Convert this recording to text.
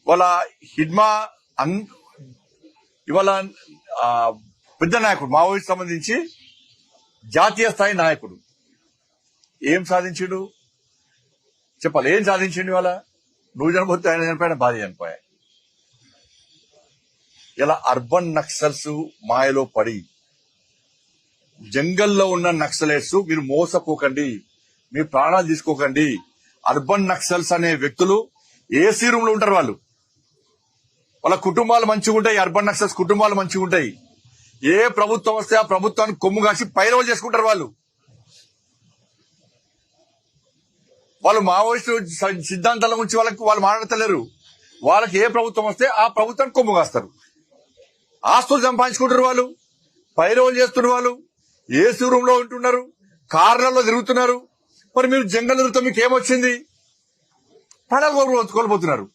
వాళ్ళ హిడ్మా ఇవాళ పెద్ద నాయకుడు మావోయిస్ట్ సంబంధించి జాతీయ స్థాయి నాయకుడు ఏం సాధించిండు చెప్పాలి. ఏం సాధించిండు ఇవాళ? నువ్వు చనిపోతే ఆయన చనిపోయిన భార్య చనిపోయా. ఇలా అర్బన్ నక్సల్స్ మాయలో పడి జంగల్లో ఉన్న నక్సలైట్స్ మీరు మోసపోకండి, మీ ప్రాణాలు తీసుకోకండి. అర్బన్ నక్సల్స్ అనే వ్యక్తులు ఏసీ రూమ్ లో ఉంటారు. వాళ్ళ కుటుంబాలు మంచిగా ఉంటాయి. అర్బన్ నక్సల్స్ కుటుంబాలు మంచిగా ఉంటాయి. ఏ ప్రభుత్వం వస్తే ఆ ప్రభుత్వాన్ని కొమ్ము కాసి పైరవలు చేసుకుంటారు. వాళ్ళు మావోయిస్టు సిద్ధాంతాల గురించి వాళ్ళు మాట్లాడతలేరు. వాళ్ళకి ఏ ప్రభుత్వం వస్తే ఆ ప్రభుత్వాన్ని కొమ్ము కాస్తారు. ఆస్తులు సంపాదించుకుంటారు. వాళ్ళు పైరవలు చేస్తున్నారు. వాళ్ళు ఏసీ రూమ్ లో ఉంటున్నారు, కార్లలో తిరుగుతున్నారు. మరి మీరు జంగల్ తిరుగుతాం, మీకు ఏమొచ్చింది? ప్రాణాలు కోల్పోతున్నారు.